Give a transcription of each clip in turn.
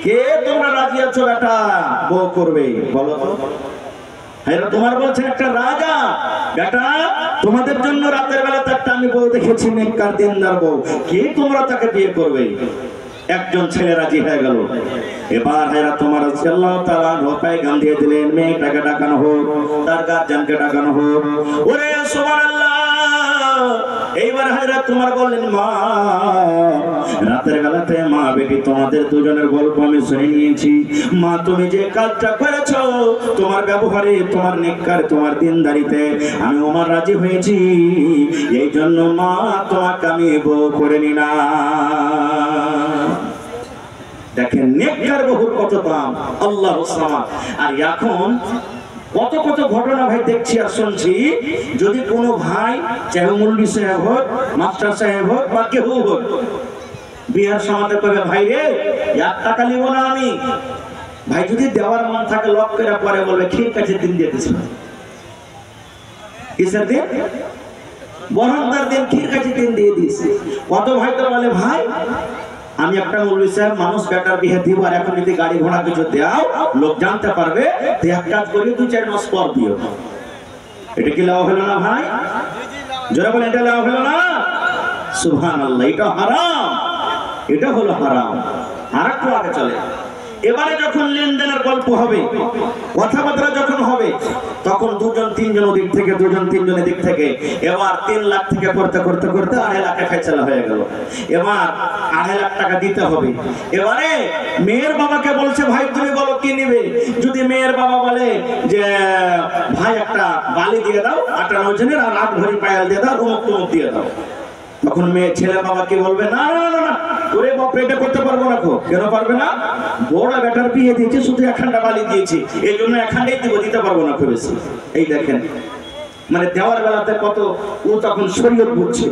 কে তোমরা রাজি আছো বেটা বউ করবে বলো তো? এরা তোমার বলছেন একটা রাজা, বেটা তোমাদের জন্য রাতের বেলাতে একটা আমি বউ দেখেছি, নেককার দিনদার বউ, কে তোমরা তাকে বিয়ে করবে? একজন ছেলে রাজি হয়ে গেল। এবার হেরা তোমার আল্লাহ তাআলা রোপায় গান দিয়ে দিলেন, মেয়েটাকে ডাকানো হোক, তার গার্জিয়ানকে ডাকানো হোক। ওরে সুবহানাল্লাহ। এইবার হেরা তোমার বললেন, মা রাতের বেলাতে মা বেটি তোমাদের দুজনের গল্প আমি শুনে নিয়েছি। মা তুমি যে কাজটা করেছো, তোমার ব্যবহারে, তোমার নেককার, তোমার দিনদারিতে আমি ওমর রাজি হয়েছি। এই জন্য মা তোমাকে আমি বউ করে নিলাম। দেখেন নেককার বহুর কত দাম, আল্লাহু সামাদ। আর এখন কত কত ঘটনা ভাই দেখছি আর শুনছি, যদি কোনো ভাই চাহে মুরব্বি সাহেব হোক, মাস্টার সাহেব হোক বা কেউ হোক, বিয়ার সমাতে কবে ভাই রে 1 টাকা নিব না আমি, ভাই যদি দেওয়ার মন থাকে লক করে পরে বলবে ঠিক আছে দিন দিয়ে দিছি। কিসের দিন? বরন্দার দিন, ঠিক আছে দিন দিয়ে দিছি। কত ভাই তো বলে ভাই আমি একটা মুরব্বি সাহেব মানুষ বেটার বিয়ে দিব, আর এখন যদি গাড়ি ঘোড়া কিছু দাও লোক জানতে পারবে, তো এক কাজ করি 2-4 মাস পর দিও। এটা কি লাভ হলো না ভাই? যারা বলে এটা লাভ হলো না, সুবহানাল্লাহ, এটা হারাম, এটা হলো হারাম। আর একটু আগে চলে, এবারে যখন লেনদেনের গল্প হবে, কথাবার্তা যখন হবে, তখন 2-3 দিক থেকে, 2-3 দিক থেকে, এবার 3 লাখ থেকে করতে করতে করতে 2.5 লাখে ফেসলা হয়ে গেল। এবার 2.5 লাখ টাকা দিতে হবে। এবারে মেয়ের বাবাকে বলছে ভাই তুমি বলো কি নিবে? যদি মেয়ের বাবা বলে যে ভাই একটা বালি দিয়ে দাও 58 ওজনের, আর 8 ভরি পায়াল দিয়ে দাও, অমুক তমুক দিয়ে দাও, তখন মেয়ে ছেলে বাবা কি বলবে? না না না না, ওরে বাপ এটা করতে পারবো না। কেন পারবে না? বড় বেটার বিয়ে দিয়েছে, শুধু 1খান্ডা বালি দিয়েছি, এই জন্য 1খান্ডাই দিব, দিতে পারবো না খুব বেশি। এই দেখেন মানে দেওয়ার বেলাতে কত ও তখন শরীয়ত বুঝছে।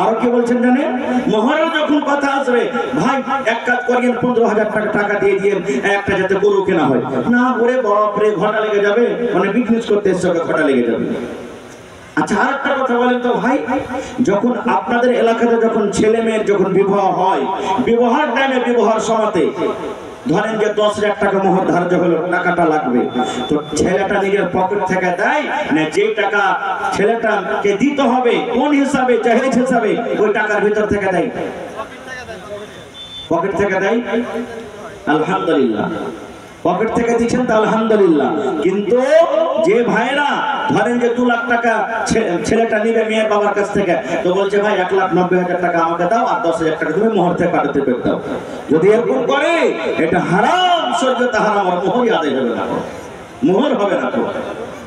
আর কি বলছেন জানেন? মোহরের যখন কথা আসবে, ভাই এক কাজ করিয়েন 15,000 টাকা দিয়ে দিয়েন, একটা যাতে গরু কেনা হয়। না ওরে বাপ রে, ঘটা লেগে যাবে, মানে বিজনেস করতে এসে ঘটা লেগে যাবে। আচ্ছা আর একটা কথা বলেন তো ভাই, যখন আপনাদের এলাকাতে যখন ছেলে মেয়ের যখন বিবাহ হয়, বিবাহের টাইমে, বিবাহের সময়তে ধরেন যে 10,000 টাকা মোহর ধার্য হলো, টাকাটা লাগবে, তো ছেলেটা নিজের পকেট থেকে দেয় না? যে টাকা ছেলেটাকে দিতে হবে কোন হিসাবে? জাহেজ হিসাবে, ওই টাকার ভিতর থেকে দেয়, পকেট থেকে দেয়। আলহামদুলিল্লাহ, পকেট থেকে দিচ্ছেন তো আলহামদুলিল্লাহ। কিন্তু যে ভাইরা ধরেন যে 2 লাখ টাকা ছেলেটা নিবে মেয়ের বাবার কাছ থেকে, তো বলছে ভাই 1,90,000 টাকা আমাকে দাও, আর 10,000 টাকা তুমি মোহর থেকে কাটতে পেরে দাও। যদি এরকম করে এটা হারাম, শরীয়তে হারাম, আর মোহরই আদায় হবে না, মোহর হবে না।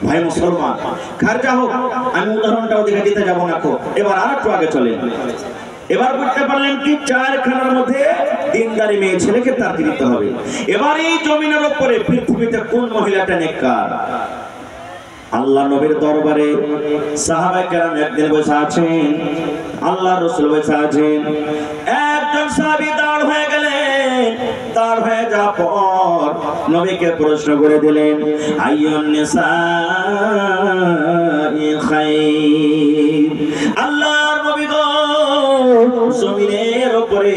ভাই মুসলমান, খারজা হোক, আমি উদাহরণটাও দেখে দিতে যাবো না। এবার আর একটু আগে চলে, এবার বুঝতে পারলেন কি 4 খানার মধ্যে দিনদারি মেয়ে ছেলেকে তার দিতে হবে। এবার এই জমিনের উপরে পৃথিবীতে কোন মহিলাটা নেককার? আল্লাহ নবীর দরবারে সাহাবায়ে কেরাম একদিন বসে আছেন, আল্লাহ রাসূল বসে আছেন, একজন সাহাবী দাঁড় হয়ে গেলেন। দাঁড় হয়ে যাওয়ার পর নবীকে প্রশ্ন করে দিলেন, আইয়ুন নিসাই খায়র, আল্লাহর নবী গো জমিনের উপরে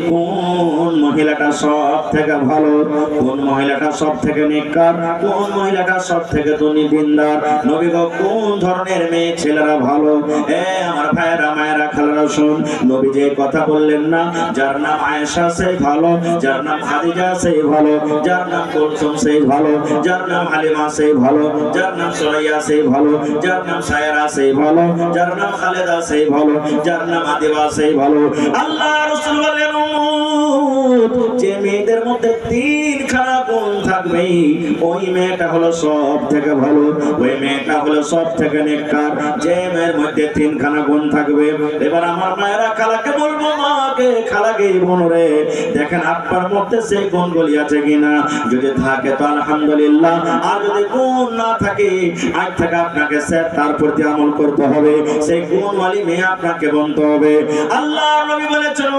কোন মহিলাটা সব থেকে ভালো, কোন মহিলাটা সব থেকে নেককার, কোন মহিলাটা সব থেকে ধনী দিনদার? নবী গো কোন ধরনের মেয়ে ছেলেরা ভালো? এ আমার ভাইয়েরা মায়েরা খালারা শুন, নবী যে কথা বললেন না, যার নাম আয়েশা সেই ভালো, যার নাম খাদিজা সেই ভালো, যার নাম কুলসুম সেই ভালো, যার নাম হালিমা সেই ভালো, যার নাম সুরাইয়া সেই ভালো, যার নাম সায়রা সেই ভালো, যার নাম খালেদা সেই ভালো, যার নাম আদিবা সেই ভালো। আল্লাহ রাসূল বলেন যে মেয়েদের মধ্যে 3খানা গুণ থাকবে, ওই মেয়েটা হলো সব থেকে ভালো, ওই মেয়েটা হলো সব থেকে নেককার। যে মেয়ের মধ্যে 3খানা গুণ থাকবে। এবার আমার মায়েরা খালাকে বলবো, মাকে খালাকে বোন রে, দেখেন আপনার মধ্যে সেই গুণগুলি আছে কিনা, যদি থাকে তো আলহামদুলিল্লাহ, আর যদি গুণ না থাকে আজ থেকে আপনাকে স্যার তার প্রতি আমল করতে হবে, সেই গুণওয়ালি মেয়ে আপনাকে বলতে হবে। আল্লাহ নবী বলেছেন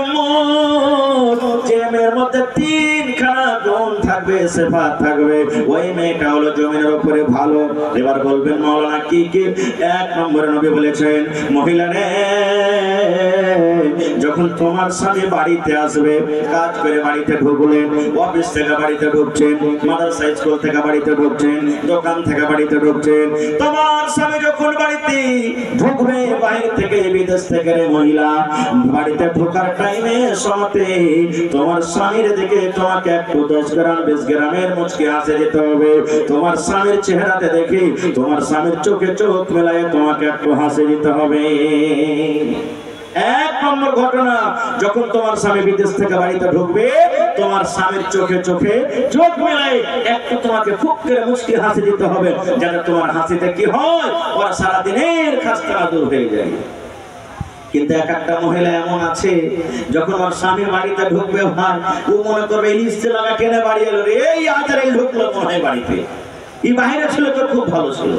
যে মেয়ের মধ্যে 3খানা গুণ থাকবে, সিফাত হাত থাকবে, ওই মেয়েটা হলো জমিনের উপরে ভালো। এবার বলবেন মাওলানা কি কি? এক নম্বরে নবী বলেছেন, মহিলা রে, যখন তোমার স্বামী বাড়িতে আসবে, কাজ করে বাড়িতে ঢুকলেন, অফিস থেকে বাড়িতে ঢুকছেন, মাদ্রাসা স্কুল থেকে বাড়িতে ঢুকছেন, দোকান থেকে বাড়িতে ঢুকছেন, তোমার স্বামী যখন বাড়িতে ঢুকবে, বাইরে থেকে বিদেশ থেকে রে মহিলা, বাড়িতে ঢোকার টাইমে সমাতে তোমার স্বামীর দিকে তোমাকে একটু 10 গ্রাম 20 গ্রামের মুচকি হাসি দিতে হবে। তোমার স্বামীর চেহারাতে দেখে, তোমার স্বামীর চোখে চোখ মেলায় তোমাকে একটু হাসি দিতে হবে। এক নম্বর ঘটনা, যখন তোমার স্বামী বিদেশ থেকে বাড়িতে ঢুকবে, তোমার স্বামীর চোখে চোখে চোখ মেলায় একটু তোমাকে খুব করে মুচকি হাসি দিতে হবে, যাতে তোমার হাসিতে কি হয়, ওরা সারাদিনের খাস্তা দূর হয়ে যায়। কিন্তু এক একটা মহিলা এমন আছে, যখন ওর স্বামীর বাড়িতে ঢুকবে ভাই, ও মনে করবে এই ইসলামে কেনে বাড়ি এলো রে, এই আচার এই ঢুকলো মনে হয় বাড়িতে, এই বাইরে ছিল তো খুব ভালো ছিল।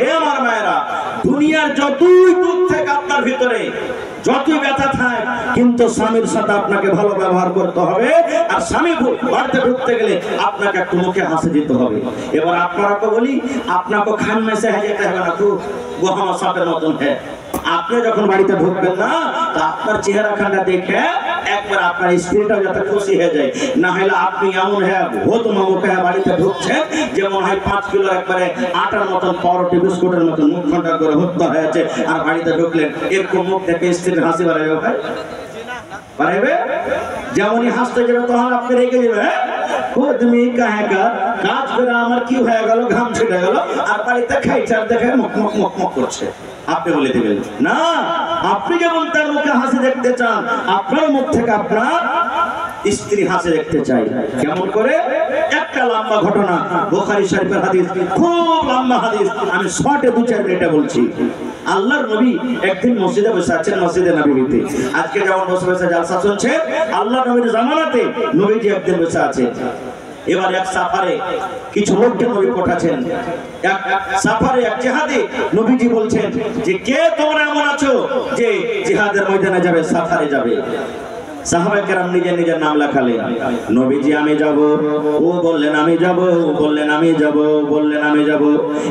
এ আমার মায়েরা, দুনিয়ার যতই দুঃখ থেকে আপনার ভিতরে যতই ব্যথা থাকে, কিন্তু স্বামীর সাথে আপনাকে ভালো ব্যবহার করতে হবে। আর স্বামী বাড়িতে ঢুকতে গেলে আপনাকে একটু মুখে হাসি দিতে হবে। এবার আপনারাকে বলি, আপনাকে খান মেসে যেতে হবে না, খুব গহমা সাপের মতন। হ্যাঁ, আপনি যখন বাড়িতে ঢুকবেন না, তো আপনার চেহারা খানটা দেখে একবার আপনার স্ত্রীটাও যাতে খুশি হয়ে যায়। না হলে আপনি এমন হ্যাঁ ভূত মামুকে বাড়িতে ঢুকছেন, যেমন হয় 5 কিলো একবারে আটার মতন পাউরুটি বিস্কুটের মতন মুখ ঘন্টা করে হত্যা হয়েছে, আর বাড়িতে ঢুকলেন এরকম মুখ দেখে স্ত্রীর হাসি বাড়াবে ভাই, বাড়াবে। যেমনই হাসতে যাবে তখন আপনি রেগে যাবে, হ্যাঁ ও তুমি কাজ করে আমার কি হয়ে গেল, ঘাম ছেড়ে গেল, আর বাড়িতে খাইচার দেখে মুখ মুখ মুখ মুখ করছে। আপনি বলে দিবেন না, আপনি যেমন তার মুখে হাসি দেখতে চান, আপনার মুখ থেকে আপনার স্ত্রী হাসি দেখতে চাই। কেমন করে? একটা লম্বা ঘটনা, বুখারী শরীফের হাদিস, খুব লম্বা হাদিস, আমি শর্টে 2-4 মিনিটে বলছি। আল্লাহর নবী একদিন মসজিদে বসে আছেন, মসজিদে নববীতে। আজকে যেমন বসে বসে জালসা চলছে, আল্লাহর নবীর জামানাতে নবীজি একদিন বসে আছেন। এবার এক সাফারে কিছু লোককে নবী পাঠাচ্ছেন, এক সাফারে এক জিহাদে নবীজি বলছেন যে কে তোমরা এমন আছো যে জিহাদের ময়দানে যাবে, সাফারে যাবে। সাহাবায়ে কেরাম নিজের নিজের নাম লেখালেন। নবীজি আমি যাব, ও বললেন আমি যাব, বললেন আমি যাব, বললেন আমি যাব।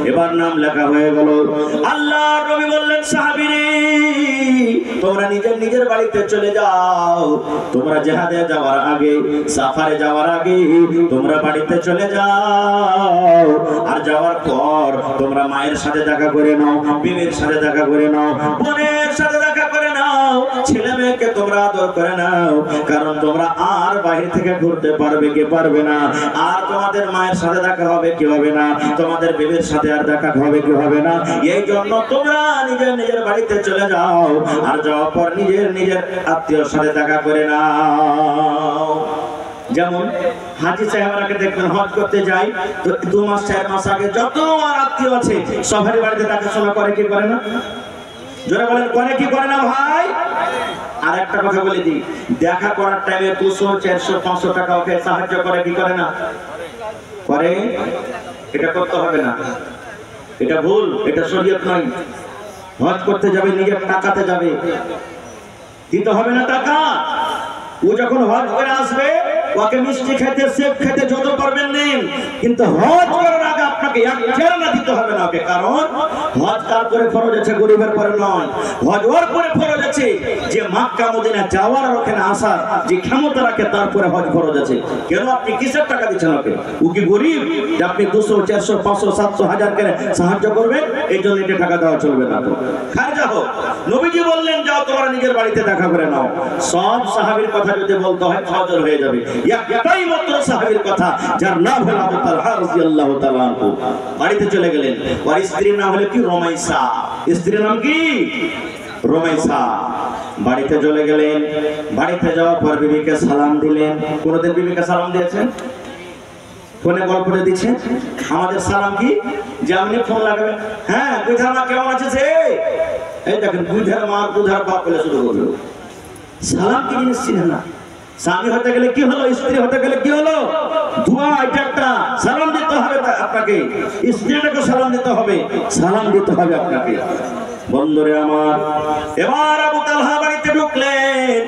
এবার নাম লেখা হয়ে গেল। আল্লাহর নবী বললেন সাহাবীরে, তোমরা নিজের নিজের বাড়িতে চলে যাও। তোমরা জিহাদে যাওয়ার আগে, সাফারে যাওয়ার আগে তোমরা বাড়িতে চলে যাও। আর যাওয়ার পর তোমরা মায়ের সাথে দেখা করে নাও, বিবির সাথে দেখা করে নাও, বোনের সাথে দেখা করে নাও, ছেলে মেয়েকে তোমরা আদর করে নাও। কারণ তোমরা আর বাইরে থেকে ঘুরতে পারবে কি পারবে না, আর তোমাদের মায়ের সাথে দেখা হবে কি হবে না, তোমাদের বিবির সাথে আর দেখা হবে কি হবে না। এই জন্য তোমরা নিজের নিজের বাড়িতে চলে যাও, আর যাওয়ার পর নিজের নিজের আত্মীয়র সাথে দেখা করে নাও। যেমন হাজি সাহেবরাকে দেখবেন হজ করতে যাই, তো 2 মাস 4 মাস আগে যত আর আত্মীয় আছে সবারই বাড়িতে দেখাশোনা করে কি করে না? জোরে বলেন, করে কি করে না ভাই? আর একটা কথা বলে দিই, দেখা করার টাইমে 200 400 500 টাকা ওকে সাহায্য করে কি করে না? করে। এটা করতে হবে না, এটা ভুল, এটা শরীয়ত নয়। হজ করতে যাবে নিজের টাকাতে যাবে, দিতে হবে না টাকা। ও যখন হজ করে আসবে, ওকে মিষ্টি খেতে, সেব খেতে যত পারবেন নিন, কিন্তু হজ করার আগে আপনাকে 1 ফেরনা দিতে হবে না ওকে। কারণ হজ কার পরে ফরজ আছে? গরিবের পরে নয়। হজ ওর পরে ফরজ আছে যে মক্কা মদিনা যাওয়ার আর ওখানে আসার যে ক্ষমতা রাখে, তারপরে হজ ফরজ আছে। কেন আপনি কিসের টাকা দিচ্ছেন ওকে? ও কি গরিব যে আপনি 200 400 500 700 1000 করে সাহায্য করবেন? এই জন্য এটা টাকা দেওয়া চলবে না। তো খারজা হোক। নবীজি বললেন যাও তোমরা নিজের বাড়িতে দেখা করে নাও। সব সাহাবীর কথা যদি বলতে হয় ফজর হয়ে যাবে। একটাই মাত্র সাহাবীর কথা, যার নাম হলো আবু তালহা রাদিয়াল্লাহু তাআলা আনহু। বাড়িতে চলে গেলেন। ওর স্ত্রীর নাম হলো কি? রুমাইসা। স্ত্রীর নাম কি? রুমাইসা। বাড়িতে চলে গেলেন। বাড়িতে যাওয়ার পর বিবিকে সালাম দিলেন। কোনদিন বিবিকে সালাম দিয়েছেন? ফোনে গল্পটা দিচ্ছেন। আমাদের সালাম কি? যে আপনি ফোন লাগাবেন, হ্যাঁ বুঝার মা কেমন আছে সে, এই দেখেন বুঝার মা বুঝার বাপ বলে শুরু করলো। সালাম কি জিনিস চিনেন না? স্বামী হতে গেলে কি হলো, স্ত্রী হতে গেলে কি হলো? দোয়া। এটা একটা সালাম দিতে হবে আপনাকে, স্ত্রীটাকে সালাম দিতে হবে, সালাম দিতে হবে আপনাকে। বন্ধুরে আমার, এবার আবু তালহা বাড়িতে ঢুকলেন।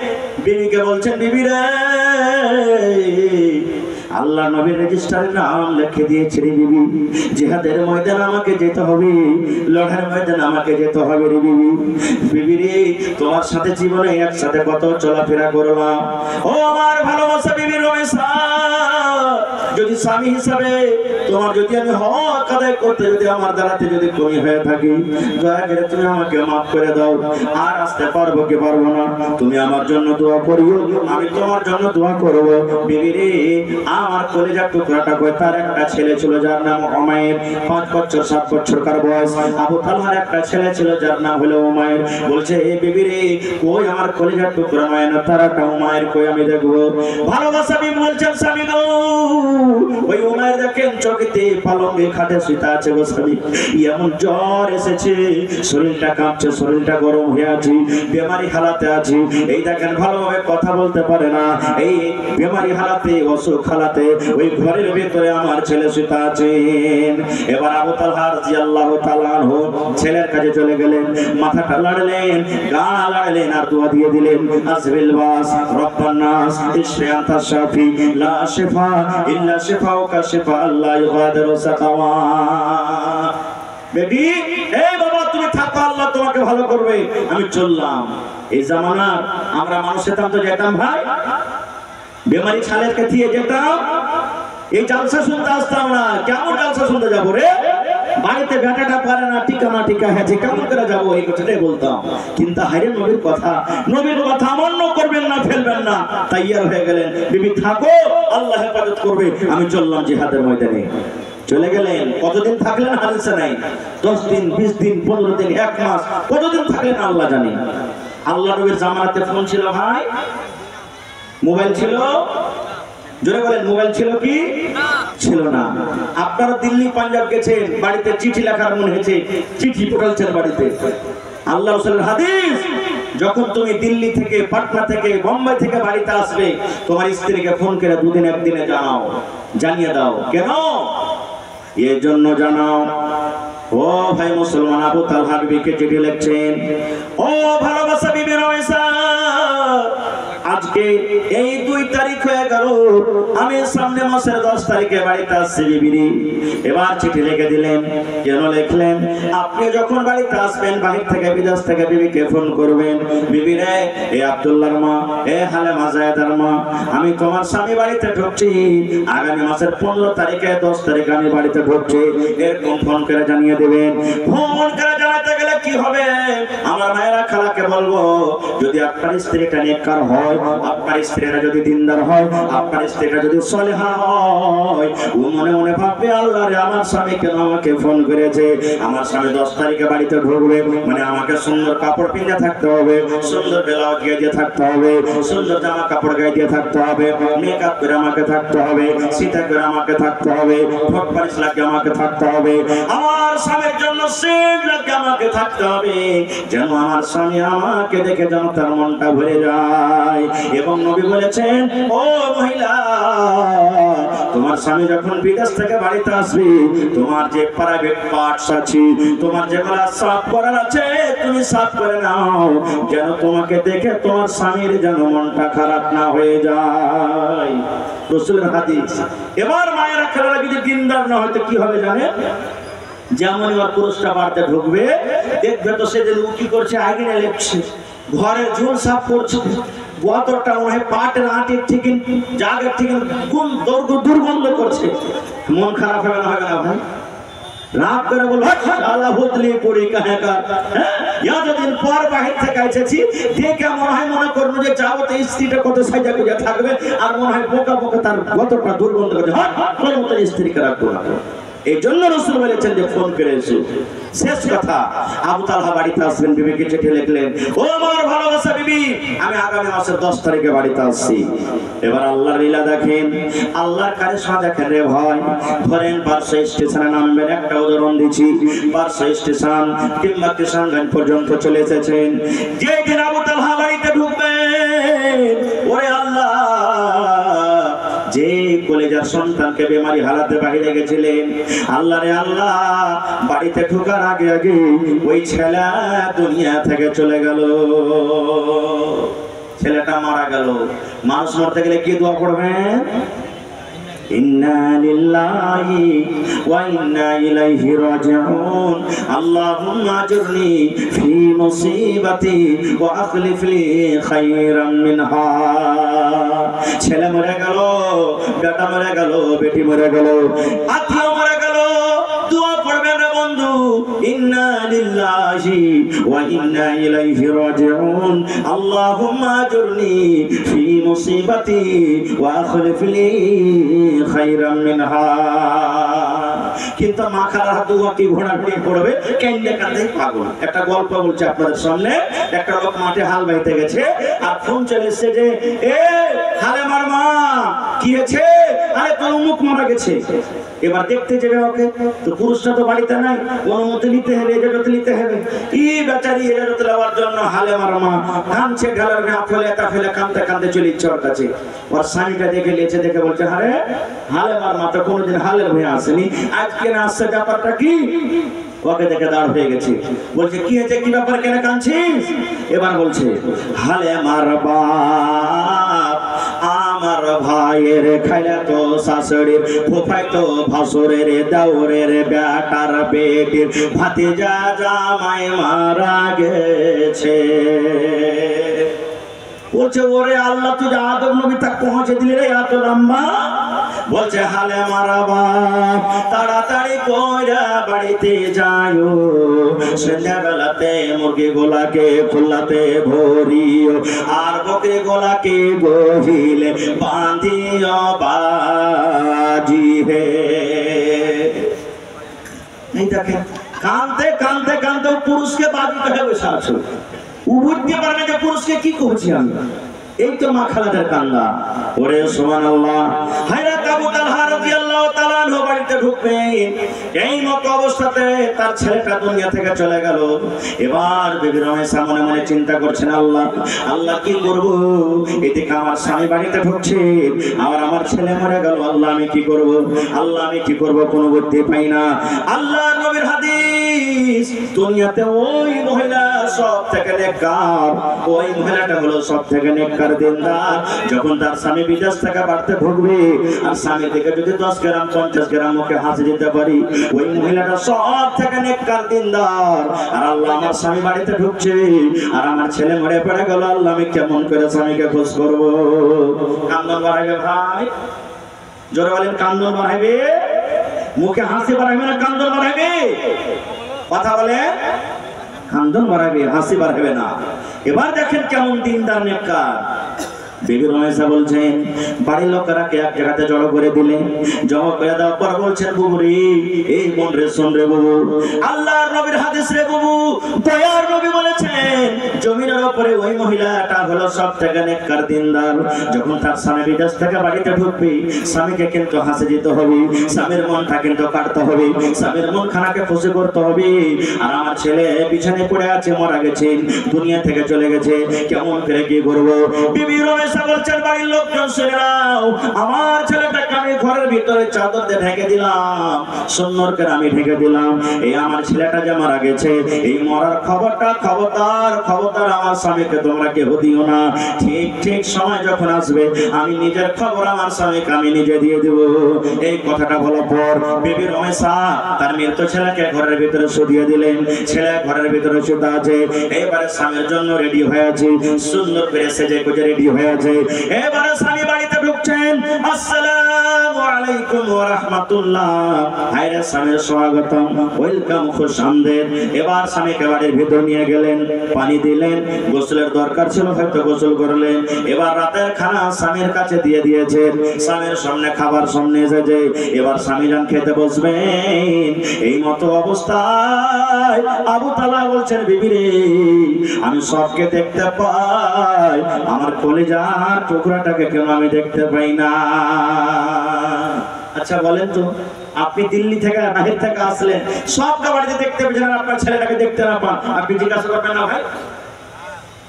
বিবিকে বলছেন, বিবি রে আল্লাহ নবীর রেজিস্টারে নাম লিখে দিয়েছে রে বিবি, জিহাদের ময়দানে আমাকে যেতে হবে, লড়াইয়ের ময়দানে আমাকে যেতে হবে রে বিবি। বিবি রে, তোমার সাথে জীবনে একসাথে কত চলাফেরা করলাম, ও আমার ভালোবাসা বিবি রমেশা, যদি স্বামী হিসাবে তোমার যদি আমি হক আদায় করতে যদি আমার দ্বারাতে যদি কমি হয়ে থাকি, দয়া করে তুমি আমাকে মাফ করে দাও। আর আসতে পারবো কি পারবো না, তুমি আমার জন্য দোয়া করিও, আমি তোমার জন্য দোয়া করবো। বিবি রে, আমার কলেজার টুকরাটা কই, তার একটা ছেলে ছিল যার নাম উমাইর, 5 বছর 7 বছরকার বয়স। আবু তালহার একটা ছেলে ছিল যার নাম হলো উমাইর। বলছে এ বিবি রে, কই আমার কলেজার টুকরা নয়না তারাটা উমাইর কই, আমি দেখবো। ভালোবাসা বিবি বলছেন স্বামী গো, ওই উমাইর দেখেন চকিতে পালঙ্গে খাটে শুতে আছে গো স্বামী, এমন জ্বর এসেছে, শরীরটা কাঁপছে, শরীরটা গরম হয়ে আছে, বেমারি হালাতে আছে। এই দেখেন ভালোভাবে কথা বলতে পারে না, এই বেমারি হালাতে অসুখ হালাতে ওই ঘরের ভিতরে আমার ছেলে শুতে আছেন। এবার আবু তালহা রাদিয়াল্লাহু তাআলা আনহু ছেলের কাছে চলে গেলেন, মাথাটা লাড়লেন, গা লাড়লেন আর দোয়া দিয়ে দিলেন, আসবিল বাস রব্বানাস ইশফি আনতা শাফি লা শিফা ইল্লা শিফাউকা শিফা আল্লাহ ইগাদিরু সাকাওয়া। বেবি, এই বাবা তুমি থাকো, আল্লাহ তোমাকে ভালো করবে, আমি চললাম। এই জামানার আমরা মানুষের তো যেতাম ভাই, বেমারি ছালেরকে দিয়ে যেতাম, এই জালসা শুনতে আসতাম না। কেমন জালসা শুনতে যাবো রে, বাড়িতে বেটাটা পারে না, টিকা না টিকা হয়েছে, কেমন করে যাবো, এই কথাটাই বলতাম। কিন্তু হাইরে নবীর কথা, নবীর কথা অমান্য করবেন না, ফেলবেন না, তাইয়ার হয়ে গেলেন। বিবি থাকো, আল্লাহ হেফাজত করবে, আমি চললাম জিহাদের ময়দানে। চলে গেলেন। কতদিন থাকলেন হাদিসে নাই, 10 দিন 20 দিন 15 দিন 1 মাস, কতদিন থাকলেন আল্লাহ জানে। আল্লাহ নবীর জামানাতে ফোন ছিল ভাই, মোবাইল ছিল, জোরে বলেন মোবাইল ছিল কি ছিল না। আপনারা দিল্লি পাঞ্জাব গেছেন, বাড়িতে চিঠি লেখার মনে হয়েছে, চিঠি পড়াচ্ছেন বাড়িতে। আল্লাহ রাসূলের হাদিস, যখন তুমি দিল্লি থেকে, পাটনা থেকে, বোম্বাই থেকে বাড়িতে আসবে, তোমার স্ত্রীকে ফোন করে 2 দিন 1 দিনে জানিয়ে দাও। কেন? এর জন্য জানাও, ও ভাই মুসলমান, আবু তালহা বিবিকে চিঠি লিখছেন, ও ভালোবাসা বিবি রমেশা, আজকে এই 2 তারিখ হয়ে গেল, আমি সামনে মাসের 10 তারিখে বাড়িতে আসছি বিবি। এবার চিঠি লিখে দিলেন। কেন লিখলেন? আপনি যখন বাড়িতে আসবেন, বাহির থেকে বিদেশ থেকে বিবিকে ফোন করবেন, বিবি রে, এ আব্দুল্লাহর মা, এ হালেমা জায়েদার মা, আমি তোমার স্বামী বাড়িতে ঢুকছি, আগামী মাসের 15 তারিখে 10 তারিখে আমি বাড়িতে ঢুকছি, এরকম ফোন করে জানিয়ে দেবেন। ফোন করে জানাতে গেলে কি হবে? আমার মায়েরা খালাকে বলবো, যদি আপনার স্ত্রীটা নেককার হয়, আপনার স্ত্রীরা যদি দিনদার হয়, আপনার স্ত্রীরা যদি সলেহা হয়, ও মনে মনে ভাববে, আল্লাহ রে, আমার স্বামী কেন আমাকে ফোন করেছে, আমার স্বামী 10 তারিখে বাড়িতে ঢুকবে, মানে আমাকে সুন্দর কাপড় পিন্ধে থাকতে হবে, সুন্দর ব্লাউজ গায়ে দিয়ে থাকতে হবে, সুন্দর জামা কাপড় গায়ে দিয়ে থাকতে হবে, মেকআপ করে আমাকে থাকতে হবে, সিতা করে আমাকে থাকতে হবে, ঠোঁট পালিশ লাগিয়ে আমাকে থাকতে হবে, আমার স্বামীর জন্য সেট লাগিয়ে আমাকে থাকতে হবে, যেন আমার স্বামী আমাকে দেখে যেন তার মনটা ভরে যায়। এবং নবী বলেছেন, ও মহিলা, তোমার স্বামী যখন বিদেশ থেকে বাড়িতে আসবে, তোমার যে প্রাইভেট পার্টস আছে, তোমার যেগুলো সাফ করার আছে, তুমি সাফ করে নাও, যেন তোমাকে দেখে তোমার স্বামীর যেন মনটা খারাপ না হয়ে যায়। রাসূলের হাদিস। এবার মায়েরা খেলারা যদি দিনদার না হয় তো কি হবে জানেন? যেমন ওর পুরুষটা বাড়িতে ঢুকবে, দেখবে তো সে যে উকি করছে, আইনে লেপছে, ঘরের ঝুল সাফ করছে, গোয়াতরটা মনে হয় পাটের আঁটির ঠিক জাগের ঠিক দুর্গন্ধ করছে, মন খারাপ হবে না? হবে না ভাই? রাগ করে বলবো, আল্লাহ বদলি পড়ি কাহেকার, এতদিন পর বাহির থেকে এসেছি, দেখে মনে করবো যে যাবো তো স্ত্রীটা কত সাজা গুজা থাকবে, আর মনে হয় বোকা বোকা তার গতটা দুর্গন্ধ করছে, তোর মতো স্ত্রীকে রাখবো না। এই জন্য রাসূল বলেছেন যে ফোন করে এসো। শেষ কথা, আবু তালহা বাড়িতে আসবেন, বিবিকে চিঠি লিখলেন, ও আমার ভালোবাসা বিবি, আমি আগামী মাসের 10 তারিখে বাড়িতে আসছি। এবার আল্লাহর লীলা দেখেন, আল্লাহর কারিশমা দেখেন রে ভাই। ধরেন পার্শ্ব স্টেশনে নামবেন, একটা উদাহরণ দিচ্ছি, পার্শ্ব স্টেশন কিংবা কিষানগঞ্জ পর্যন্ত চলে এসেছেন, যে দিন আবু তালহা বাড়িতে ঢুকবেন, ওরে আল্লাহ, যে কলেজার সন্তানকে বেমারি হালাতে বাহিরে গেছিলেন, আল্লাহ রে আল্লাহ, বাড়িতে ঢোকার আগে আগে ওই ছেলে দুনিয়া থেকে চলে গেল, ছেলেটা মারা গেল। মানুষ মরতে গেলে কি দোয়া পড়বেন? ইন্না লিল্লাহি ওয়া ইন্না ইলাইহি রাজিউন আল্লাহুম্মা আজরনি ফি মুসিবাতি ওয়া আখলিফ লি খায়রাম মিনহা। ছেলে মরে গেল, বেটা মরে গেল, বেটি মরে গেল, আত্মীয় মরে গেল, দোয়া পড়বেন রে বন্ধু, ইন্না লিল্লাহি ওয়া ইন্না ইলাইহি রাজিউন আল্লাহুম্মা আজরনি ফি মুসিবাতি ওয়া আখলিফ লি খায়রাম মিনহা। কিন্তু মা খালার হাত দোয়া কি ঘোড়া ঘুরিয়ে পড়বে, কেন্দ্রে কাঁদে পাগল। একটা গল্প বলছে আপনাদের সামনে। একটা লোক মাঠে হাল বাইতে গেছে, আর ফোন চলে এসেছে যে এ হালে মার মা, কি হয়েছে? আরে তোর মুখ মারা গেছে। এবার দেখতে যাবে ওকে, তো পুরুষটা তো বাড়িতে নাই, অনুমতি নিতে হবে, এজাজত নিতে হবে। ই বেচারি এজাজত নেওয়ার জন্য হালে মার মা কাঁদছে, গালার গা ফেলে তা ফেলে কাঁদতে কাঁদতে চলে ইচ্ছে ওর কাছে। ওর স্বামীটা দেখে লিয়েছে, দেখে বলছে আরে হালে মার মা তো কোনোদিন হালের হয়ে আসেনি, আজকে না আসছে, ব্যাপারটা কি? ওকে দেখে দাঁড় হয়ে গেছে, বলছে কি হয়েছে, কি ব্যাপার, কেন কাঁদছিস? এবার বলছে হালে মার বাপ আমার ভাইয়ের খাইলা তো শাশুড়ির ফুফাই তো ভাসুরের দেওরের বেটার বেটির ভাতিজা জামাই মারা গেছে। বলছে ওরে আল্লাহ, তুই আদম নবী তাক পৌঁছে দিলি রে এত লম্বা। বলছে হালে মারা বাপ তাড়াতাড়ি কইরা বাড়িতে যাইও, সন্ধ্যাবেলাতে মুরগি গোলাকে খোলাতে ভরিও, আর বকরি গোলাকে গহিলে বাঁধিও বাজি হে। এই দেখেন কানতে কানতে কানতে পুরুষকে বাজি পেটে বসে আছে, ও বুঝতে পারে না যে পুরুষকে কি করছি আমি। এই তো মা খালাদের কান্না। ওরে সুবহানাল্লাহ। হযরত আবু তালহা রাদিয়াল্লাহু তাআলা আনহু বাড়িতে ঢুকবেন, এই মত অবস্থাতে তার ছেলেটা দুনিয়া থেকে চলে গেল। এবার বিবি রমেশা মনে মনে চিন্তা করছেন, আল্লাহ আল্লাহ কি করব, এদিকে আমার স্বামী বাড়িতে ঢুকছে, আর আমার ছেলে মরে গেল, আল্লাহ আমি কি করব, আল্লাহ আমি কি করব, কোনো বুদ্ধি পাই না। আল্লাহর নবীর হাদিস, দুনিয়াতে ওই মহিলা সব থেকে নেককার, ওই মহিলাটা হলো সব থেকে নেককার দিনদার। যখন তার স্বামী বিদেশ থেকে বাড়তে ঢুকবে, আর স্বামী থেকে যদি 10 গ্রাম 50 গ্রাম মুখে হাসি দিতে পারি, ওই মহিলাটা সব থেকে নেককার দিনদার। আর আল্লাহ আমার স্বামী বাড়িতে ঢুকছে, আর আমার ছেলে মরে পড়ে গেল, আল্লাহ আমি কেমন করে স্বামীকে খোঁজ করবো? কান্দন বাড়াইবে ভাই, জোরে বলেন, কান্দন বাড়াইবে, মুখে হাসি বাড়াইবে না কান্দন বাড়াইবে? কথা বলে, কান্দন বাড়াইবে, হাসি বাড়াইবে না। এবার দেখেন কেমন দিনদার নেককার। বিবি রমেশা বলছেন, বাড়ির লোকেরাকে এক জায়গাতে জড়ো করে দিলেন, জমা করে দেওয়ার পর বলছেন, বুবুরি এই মন রে শোন রে বুবু, আল্লাহর নবীর হাদিস রে বুবু, দয়ার নবী বলেছেন জমিনের উপরে ওই মহিলাটা হলো সব থেকে নেককার দিনদার। যখন তার স্বামী বিদেশ থেকে বাড়িতে ঢুকবে, স্বামীকে কিন্তু হাসি দিতে হবে, স্বামীর মনটা কিন্তু কাটতে হবে, স্বামীর মন খানাকে খুশি করতে হবে। আর আমার ছেলে বিছানায় পড়ে আছে, মারা গেছে, দুনিয়া থেকে চলে গেছে, কেমন করে কি করবো? বিবি রমেশা বলছেন, বাড়ির লোকজন শুনে নাও, আমার ছেলেটাকে আমি ঘরের ভিতরে চাদর দিয়ে ঢেকে দিলাম, সুন্দর করে আমি ঢেকে দিলাম। এই আমার ছেলেটা যে মারা গেছে, এই মরার খবরটা খবরদার খবরদার আমার স্বামীকে তোমরা কেউ দিও না। ঠিক ঠিক সময় যখন আসবে, আমি নিজের খবর আমার স্বামীকে আমি নিজে দিয়ে দেব। এই কথাটা বলার পর বিবি রমেশা তার মৃত ছেলেকে ঘরের ভিতরে শুয়ে দিলেন। ছেলে ঘরের ভিতরে শুয়ে আছে, এবারে স্বামীর জন্য রেডি হয়ে আছে, সুন্দর করে সেজে গুজে রেডি হয়ে আছে। এবারে স্বামী বাড়িতে ঢুকছেন, আসসালামু আলাইকুম ওয়া রাহমাতুল্লাহ, হায়রে স্বামীর স্বাগতম, ওয়েলকাম, খুশ আমদেদ। এবার স্বামীকে বাড়ির ভিতর নিয়ে গেলেন, পানি দিলেন, গোসলের দরকার ছিল হয়তো গোসল করলেন। এবার রাতের খানা স্বামীর কাছে দিয়ে দিয়েছেন, স্বামীর সামনে খাবার সামনে এসেছে, এবার স্বামী যান খেতে বসবেন। এই মতো অবস্থায় আবু তালহা বলছেন, বিবি রে আমি সবকে দেখতে পাই, আমার কলিজার টুকরাটাকে কেন আমি দেখতে পাই না? আচ্ছা বলেন তো, আপনি দিল্লি থেকে বাহির থেকে আসলেন, সবকে বাড়িতে দেখতে পেয়েছেন, আপনার ছেলেটাকে দেখতে না পান, আপনি জিজ্ঞাসা করবেন না ভাই?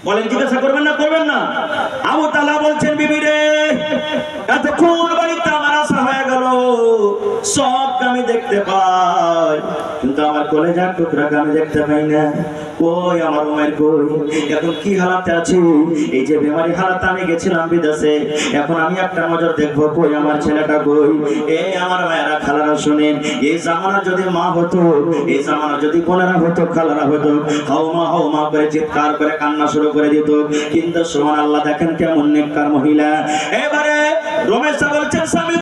বলেন, জিজ্ঞাসা করবেন না, করবেন না? আবু তালহা বলছেন, বিবি রে এতক্ষণ বাড়িতে আমার আসা হয়ে গেল, সবকে আমি দেখতে পাই, কিন্তু আমার কলেজার টুকরাকে আমি দেখতে পাই না। কই আমার উমের কই? এখন কি হালাতে আছে? এই যে বেমারি হালাতে আমি গেছিলাম বিদেশে, এখন আমি একটা নজর দেখবো কই আমার ছেলেটা কই। এই আমার মায়েরা খালারা শুনেন, এই জামানা যদি মা হতো, এই জামানা যদি বোনেরা হতো, খালারা হতো, হাও মা করে চিৎকার করে কান্না শুরু করে দিত। কিন্তু সুবহানাল্লাহ, দেখেন কেমন নেককার মহিলা। এবারে রমেশ বলছেন স্বামী